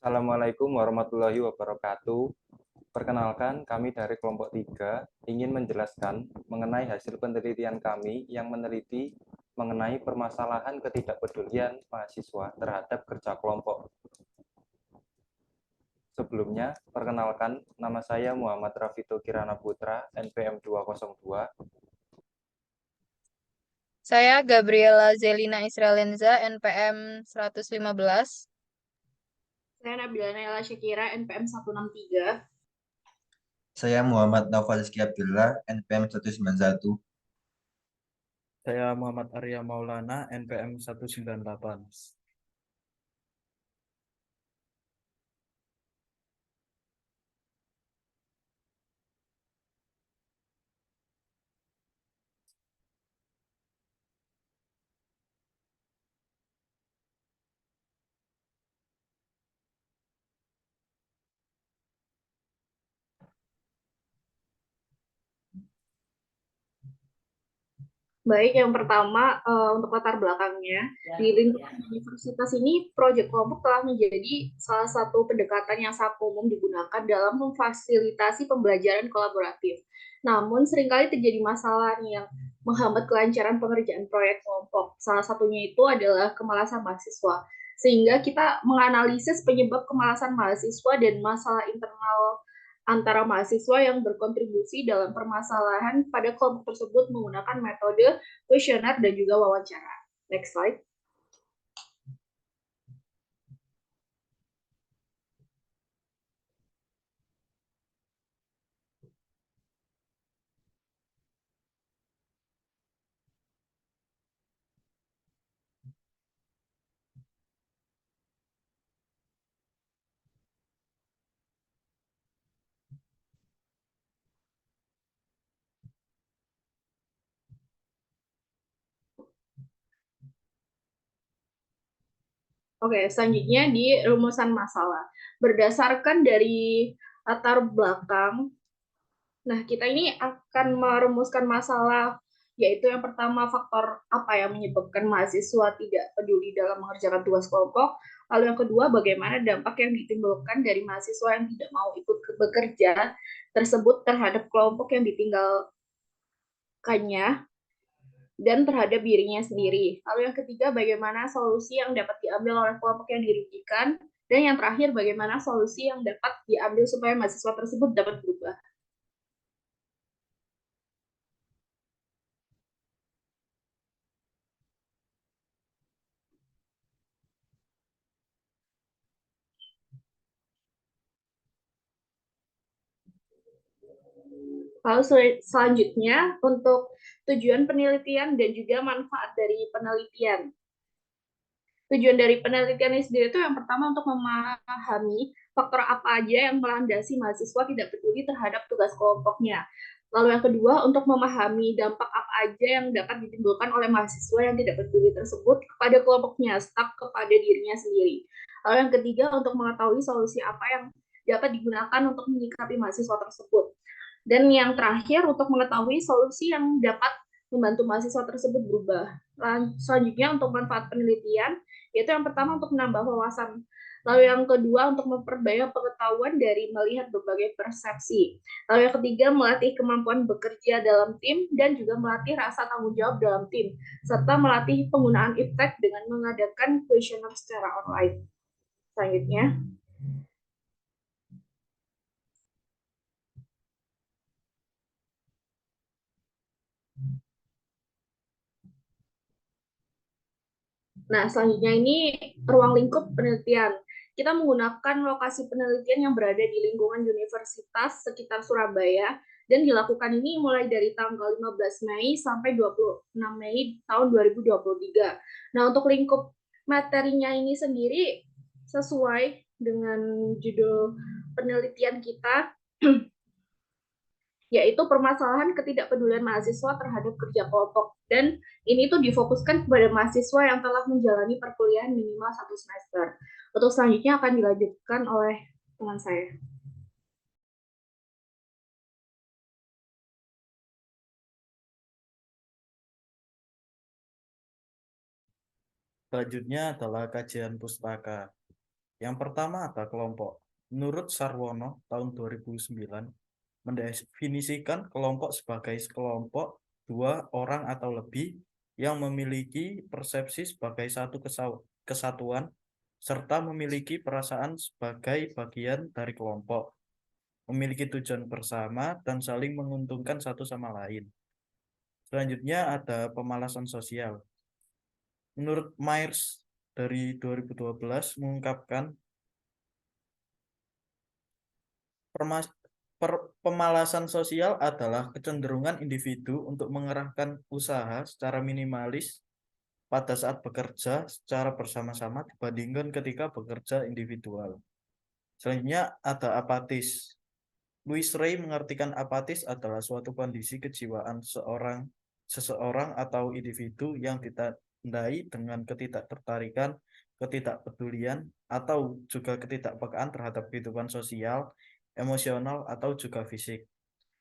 Assalamualaikum warahmatullahi wabarakatuh. Perkenalkan, kami dari kelompok 3 ingin menjelaskan mengenai hasil penelitian kami yang meneliti mengenai permasalahan ketidakpedulian mahasiswa terhadap kerja kelompok. Sebelumnya, perkenalkan, nama saya Muhammad Rafito Kirana Putra, NPM 202. Saya Gabriela Zelina Israelenza, NPM 115. Saya Nabila Naila Syakira, NPM 163. Saya Muhammad Naufal Rizky Abdullah, NPM 191. Saya Muhammad Arya Maulana, NPM 198. Baik, yang pertama untuk latar belakangnya, di lingkungan universitas ini, proyek kelompok telah menjadi salah satu pendekatan yang sangat umum digunakan dalam memfasilitasi pembelajaran kolaboratif. Namun, seringkali terjadi masalah yang menghambat kelancaran pengerjaan proyek kelompok. Salah satunya itu adalah kemalasan mahasiswa. Sehingga kita menganalisis penyebab kemalasan mahasiswa dan masalah internal antara mahasiswa yang berkontribusi dalam permasalahan pada kelompok tersebut menggunakan metode kuesioner dan juga wawancara. Next slide. Oke, selanjutnya di rumusan masalah. Berdasarkan dari latar belakang, nah kita ini akan merumuskan masalah, yaitu yang pertama faktor apa yang menyebabkan mahasiswa tidak peduli dalam mengerjakan tugas kelompok. Lalu yang kedua, bagaimana dampak yang ditimbulkan dari mahasiswa yang tidak mau ikut bekerja tersebut terhadap kelompok yang ditinggalkannya dan terhadap dirinya sendiri. Lalu yang ketiga, bagaimana solusi yang dapat diambil oleh kelompok yang dirugikan. Dan yang terakhir, bagaimana solusi yang dapat diambil supaya mahasiswa tersebut dapat berubah. Lalu selanjutnya, untuk tujuan penelitian dan juga manfaat dari penelitian. Tujuan dari penelitian ini sendiri itu yang pertama untuk memahami faktor apa aja yang melandasi mahasiswa tidak peduli terhadap tugas kelompoknya. Lalu yang kedua, untuk memahami dampak apa aja yang dapat ditimbulkan oleh mahasiswa yang tidak peduli tersebut kepada kelompoknya, staf kepada dirinya sendiri. Lalu yang ketiga, untuk mengetahui solusi apa yang dapat digunakan untuk menyikapi mahasiswa tersebut. Dan yang terakhir, untuk mengetahui solusi yang dapat membantu mahasiswa tersebut berubah. Selanjutnya, untuk manfaat penelitian, yaitu yang pertama untuk menambah wawasan. Lalu yang kedua untuk memperbanyak pengetahuan dari melihat berbagai persepsi. Lalu yang ketiga melatih kemampuan bekerja dalam tim dan juga melatih rasa tanggung jawab dalam tim, serta melatih penggunaan iptek dengan mengadakan kuesioner secara online. Selanjutnya. Nah, selanjutnya ini ruang lingkup penelitian. Kita menggunakan lokasi penelitian yang berada di lingkungan universitas sekitar Surabaya dan dilakukan ini mulai dari tanggal 15 Mei sampai 26 Mei tahun 2023. Nah, untuk lingkup materinya ini sendiri sesuai dengan judul penelitian kita, yaitu permasalahan ketidakpedulian mahasiswa terhadap kerja kelompok. Dan ini tuh difokuskan kepada mahasiswa yang telah menjalani perkuliahan minimal 1 semester. Untuk selanjutnya akan dilanjutkan oleh teman saya. Selanjutnya adalah kajian pustaka. Yang pertama ada kelompok. Menurut Sarwono tahun 2009 mendefinisikan kelompok sebagai kelompok 2 orang atau lebih yang memiliki persepsi sebagai satu kesatuan serta memiliki perasaan sebagai bagian dari kelompok, memiliki tujuan bersama dan saling menguntungkan satu sama lain. Selanjutnya ada pemalasan sosial. Menurut Myers dari 2012 mengungkapkan pemalasan sosial adalah kecenderungan individu untuk mengerahkan usaha secara minimalis pada saat bekerja secara bersama-sama dibandingkan ketika bekerja individual. Selanjutnya ada apatis. Louis Ray mengartikan apatis adalah suatu kondisi kejiwaan seseorang atau individu yang ditandai dengan ketidaktertarikan, ketidakpedulian, atau juga ketidakpekaan terhadap kehidupan sosial, emosional, atau juga fisik.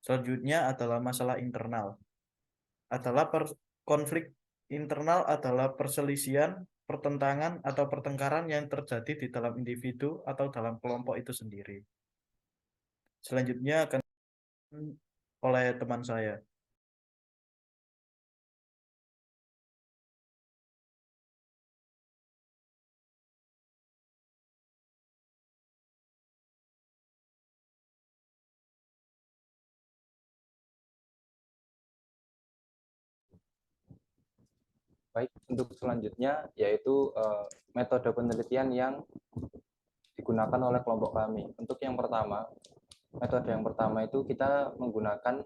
Selanjutnya adalah masalah internal. Konflik internal adalah perselisihan, pertentangan, atau pertengkaran yang terjadi di dalam individu atau dalam kelompok itu sendiri. Selanjutnya akan oleh teman saya. Baik, untuk selanjutnya yaitu metode penelitian yang digunakan oleh kelompok kami. Untuk yang pertama, metode yang pertama itu kita menggunakan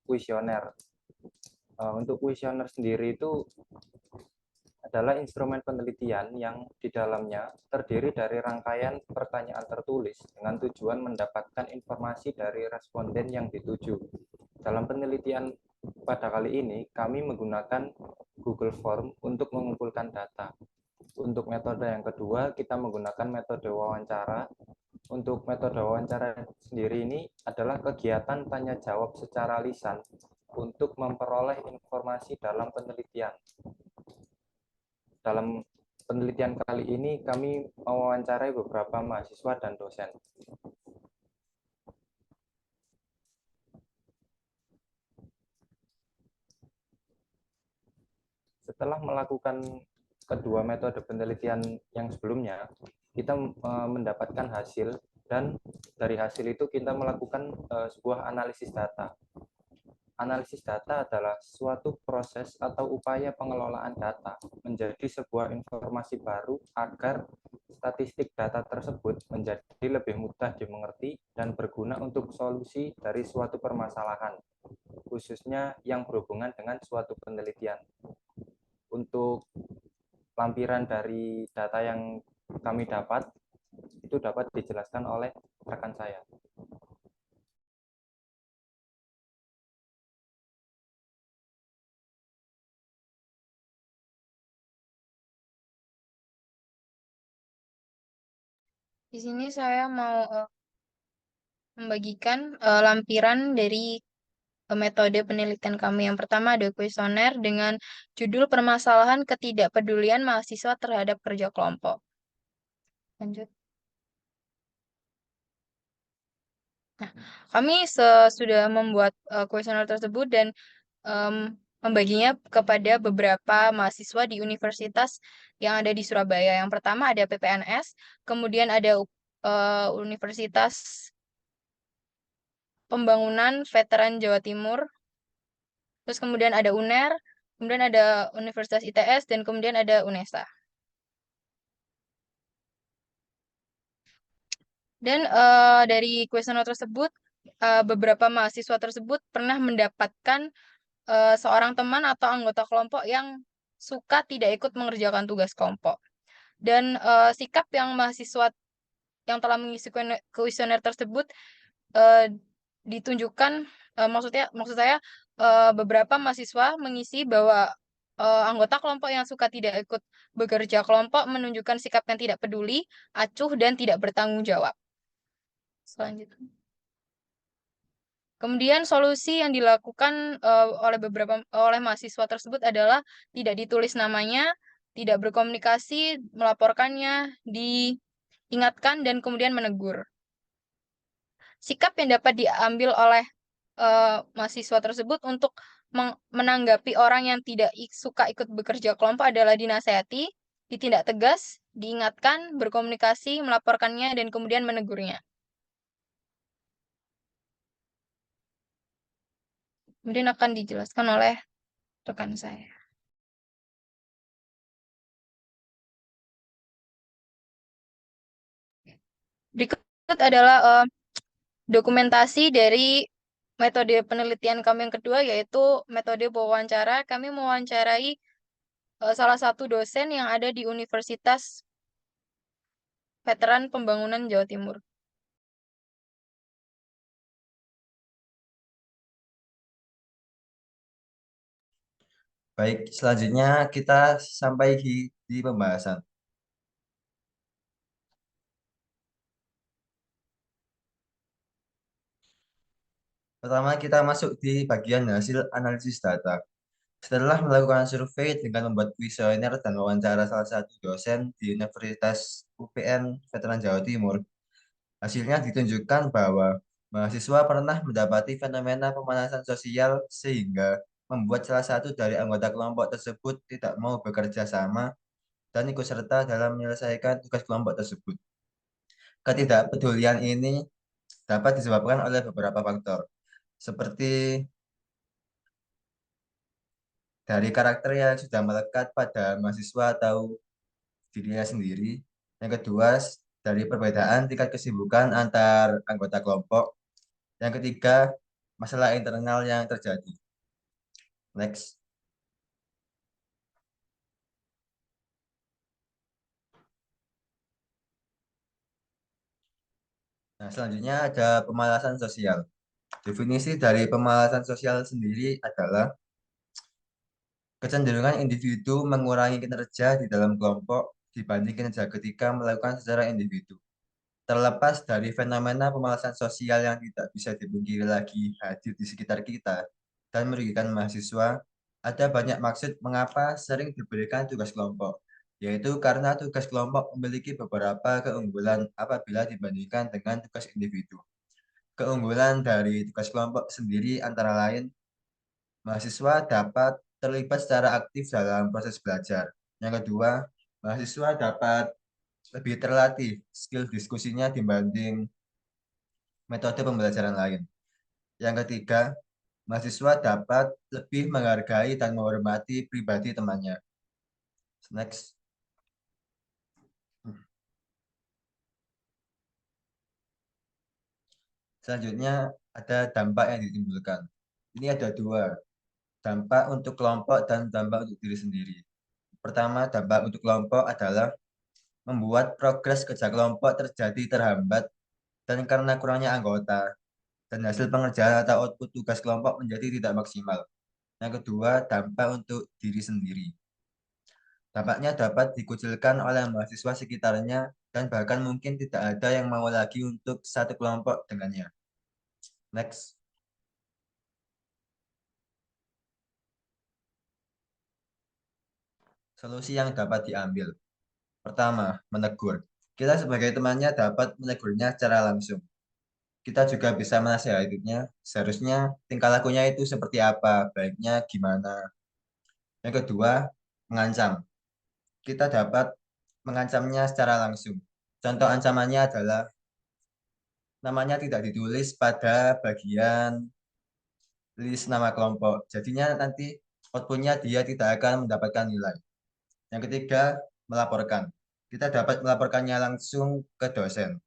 kuesioner. Untuk kuesioner sendiri itu adalah instrumen penelitian yang di dalamnya terdiri dari rangkaian pertanyaan tertulis dengan tujuan mendapatkan informasi dari responden yang dituju. Dalam penelitian pada kali ini, kami menggunakan Google Form untuk mengumpulkan data. Untuk metode yang kedua, kita menggunakan metode wawancara. Untuk metode wawancara sendiri ini adalah kegiatan tanya jawab secara lisan untuk memperoleh informasi dalam penelitian. Dalam penelitian kali ini kami mewawancarai beberapa mahasiswa dan dosen. Setelah melakukan kedua metode penelitian yang sebelumnya, kita mendapatkan hasil dan dari hasil itu kita melakukan sebuah analisis data. Analisis data adalah suatu proses atau upaya pengelolaan data menjadi sebuah informasi baru agar statistik data tersebut menjadi lebih mudah dimengerti dan berguna untuk solusi dari suatu permasalahan, khususnya yang berhubungan dengan suatu penelitian. Untuk lampiran dari data yang kami dapat, itu dapat dijelaskan oleh rekan saya. Di sini saya mau membagikan lampiran dari metode penelitian kami. Yang pertama ada kuesioner dengan judul permasalahan ketidakpedulian mahasiswa terhadap kerja kelompok. Lanjut. Nah, kami sudah membuat kuesioner tersebut dan membaginya kepada beberapa mahasiswa di universitas yang ada di Surabaya. Yang pertama ada PPNS, kemudian ada Universitas Pembangunan Veteran Jawa Timur, terus kemudian ada UNER, kemudian ada Universitas ITS, dan kemudian ada UNESA. Dan dari kuesioner tersebut, beberapa mahasiswa tersebut pernah mendapatkan seorang teman atau anggota kelompok yang suka tidak ikut mengerjakan tugas kelompok. Dan sikap yang mahasiswa yang telah mengisi kuesioner tersebut ditunjukkan, maksud saya beberapa mahasiswa mengisi bahwa anggota kelompok yang suka tidak ikut bekerja kelompok menunjukkan sikap yang tidak peduli, acuh, dan tidak bertanggung jawab. Selanjutnya. Kemudian solusi yang dilakukan oleh mahasiswa tersebut adalah tidak ditulis namanya, tidak berkomunikasi, melaporkannya di ingatkan, dan kemudian menegur. Sikap yang dapat diambil oleh mahasiswa tersebut untuk menanggapi orang yang tidak suka ikut bekerja kelompok adalah dinasehati, ditindak tegas, diingatkan, berkomunikasi, melaporkannya, dan kemudian menegurnya. Kemudian akan dijelaskan oleh rekan saya. Berikut adalah dokumentasi dari metode penelitian kami yang kedua, yaitu metode wawancara. Kami mewawancarai salah satu dosen yang ada di Universitas Veteran Pembangunan Jawa Timur. Baik, selanjutnya kita sampai di pembahasan. Pertama, kita masuk di bagian hasil analisis data. Setelah melakukan survei dengan membuat kuesioner dan wawancara salah satu dosen di Universitas UPN Veteran Jawa Timur, hasilnya ditunjukkan bahwa mahasiswa pernah mendapati fenomena pemanasan sosial sehingga membuat salah satu dari anggota kelompok tersebut tidak mau bekerja sama dan ikut serta dalam menyelesaikan tugas kelompok tersebut. Ketidakpedulian ini dapat disebabkan oleh beberapa faktor, seperti dari karakter yang sudah melekat pada mahasiswa atau dirinya sendiri. Yang kedua, dari perbedaan tingkat kesibukan antar anggota kelompok. Yang ketiga, masalah internal yang terjadi. Next. Nah, selanjutnya ada pemalasan sosial. Definisi dari pemalasan sosial sendiri adalah kecenderungan individu mengurangi kinerja di dalam kelompok dibanding kinerja ketika melakukan secara individu. Terlepas dari fenomena pemalasan sosial yang tidak bisa dipungkiri lagi hadir di sekitar kita dan merugikan mahasiswa, ada banyak maksud mengapa sering diberikan tugas kelompok, yaitu karena tugas kelompok memiliki beberapa keunggulan apabila dibandingkan dengan tugas individu. Keunggulan dari tugas kelompok sendiri antara lain, mahasiswa dapat terlibat secara aktif dalam proses belajar. Yang kedua, mahasiswa dapat lebih terlatih skill diskusinya dibanding metode pembelajaran lain. Yang ketiga, mahasiswa dapat lebih menghargai dan menghormati pribadi temannya. Next. Selanjutnya ada dampak yang ditimbulkan. Ini ada dua, dampak untuk kelompok dan dampak untuk diri sendiri. Pertama, dampak untuk kelompok adalah membuat progres kerja kelompok terjadi terhambat dan karena kurangnya anggota dan hasil pengerjaan atau output tugas kelompok menjadi tidak maksimal. Yang kedua, dampak untuk diri sendiri. Dampaknya dapat dikucilkan oleh mahasiswa sekitarnya dan bahkan mungkin tidak ada yang mau lagi untuk satu kelompok dengannya. Next. Solusi yang dapat diambil. Pertama, menegur. Kita sebagai temannya dapat menegurnya secara langsung. Kita juga bisa menasihatinya, seharusnya tingkah lakunya itu seperti apa, baiknya gimana. Yang kedua, mengancam. Kita dapat mengancamnya secara langsung. Contoh ancamannya adalah namanya tidak ditulis pada bagian list nama kelompok. Jadinya nanti outputnya dia tidak akan mendapatkan nilai. Yang ketiga, melaporkan. Kita dapat melaporkannya langsung ke dosen.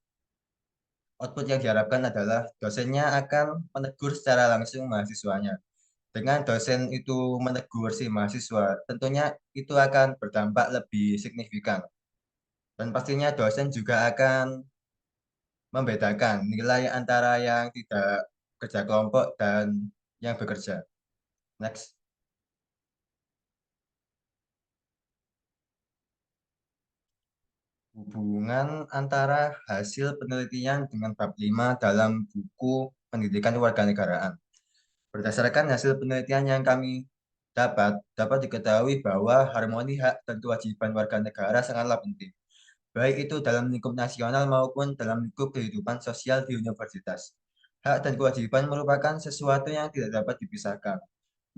Output yang diharapkan adalah dosennya akan menegur secara langsung mahasiswanya. Dengan dosen itu menegur si mahasiswa, tentunya itu akan berdampak lebih signifikan. Dan pastinya dosen juga akan membedakan nilai antara yang tidak kerja kelompok dan yang bekerja. Next. Hubungan antara hasil penelitian dengan bab 5 dalam buku Pendidikan Kewarganegaraan. Berdasarkan hasil penelitian yang kami dapat diketahui bahwa harmoni hak dan kewajiban warga negara sangatlah penting. baik itu dalam lingkup nasional maupun dalam lingkup kehidupan sosial di universitas. Hak dan kewajiban merupakan sesuatu yang tidak dapat dipisahkan.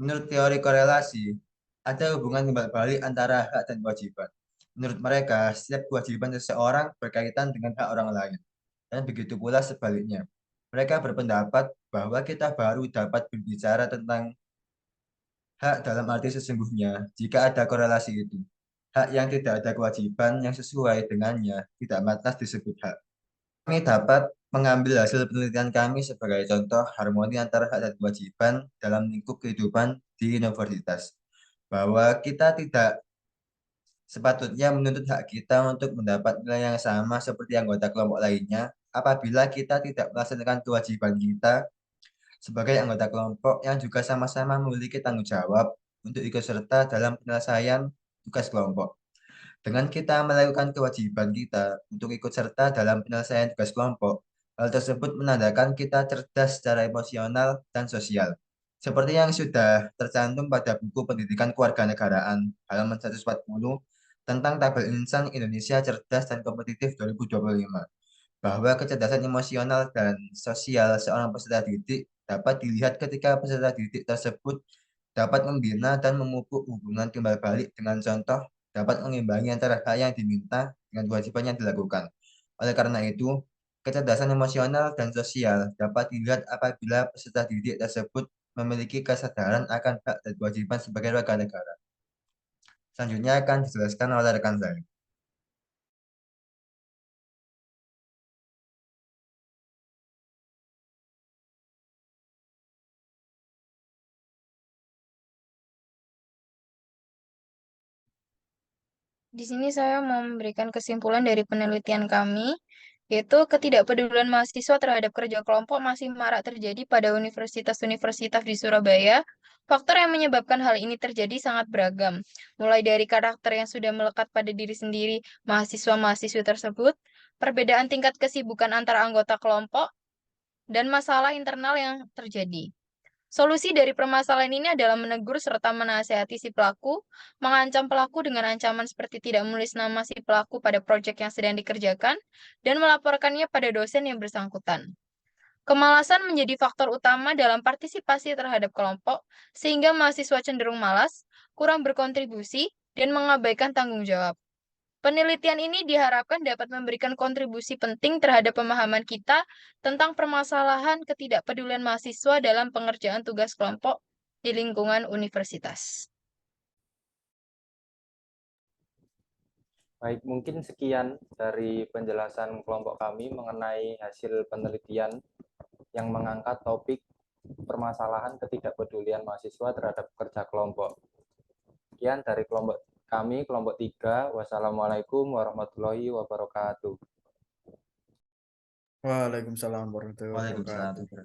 Menurut teori korelasi, ada hubungan timbal balik antara hak dan kewajiban. Menurut mereka, setiap kewajiban seseorang berkaitan dengan hak orang lain. Dan begitu pula sebaliknya. Mereka berpendapat bahwa kita baru dapat berbicara tentang hak dalam arti sesungguhnya jika ada korelasi itu. Hak yang tidak ada kewajiban yang sesuai dengannya tidak lantas disebut hak. Kami dapat mengambil hasil penelitian kami sebagai contoh harmoni antara hak dan kewajiban dalam lingkup kehidupan di universitas. Bahwa kita tidak sepatutnya menuntut hak kita untuk mendapat nilai yang sama seperti anggota kelompok lainnya apabila kita tidak melaksanakan kewajiban kita sebagai anggota kelompok yang juga sama-sama memiliki tanggung jawab untuk ikut serta dalam penyelesaian tugas kelompok. Dengan kita melakukan kewajiban kita untuk ikut serta dalam penyelesaian tugas kelompok, hal tersebut menandakan kita cerdas secara emosional dan sosial. Seperti yang sudah tercantum pada buku Pendidikan Kewarganegaraan halaman 140 tentang Tabel Insan Indonesia Cerdas dan Kompetitif 2025, bahwa kecerdasan emosional dan sosial seorang peserta didik dapat dilihat ketika peserta didik tersebut dapat membina dan memupuk hubungan timbal balik dengan contoh dapat mengimbangi antara hak yang diminta dengan kewajiban yang dilakukan. Oleh karena itu, kecerdasan emosional dan sosial dapat dilihat apabila peserta didik tersebut memiliki kesadaran akan hak dan kewajiban sebagai warga negara. Selanjutnya akan dijelaskan oleh rekan saya. Di sini saya mau memberikan kesimpulan dari penelitian kami, yaitu ketidakpedulian mahasiswa terhadap kerja kelompok masih marak terjadi pada universitas-universitas di Surabaya. Faktor yang menyebabkan hal ini terjadi sangat beragam, mulai dari karakter yang sudah melekat pada diri sendiri mahasiswa-mahasiswi tersebut, perbedaan tingkat kesibukan antara anggota kelompok, dan masalah internal yang terjadi. Solusi dari permasalahan ini adalah menegur serta menasihati si pelaku, mengancam pelaku dengan ancaman seperti tidak menulis nama si pelaku pada proyek yang sedang dikerjakan, dan melaporkannya pada dosen yang bersangkutan. Kemalasan menjadi faktor utama dalam partisipasi terhadap kelompok, sehingga mahasiswa cenderung malas, kurang berkontribusi, dan mengabaikan tanggung jawab. Penelitian ini diharapkan dapat memberikan kontribusi penting terhadap pemahaman kita tentang permasalahan ketidakpedulian mahasiswa dalam pengerjaan tugas kelompok di lingkungan universitas. Baik, mungkin sekian dari penjelasan kelompok kami mengenai hasil penelitian yang mengangkat topik permasalahan ketidakpedulian mahasiswa terhadap kerja kelompok. Sekian dari kelompok kami, kelompok 3. Wassalamualaikum warahmatullahi wabarakatuh. Waalaikumsalam warahmatullahi Waalaikumsalam. wabarakatuh.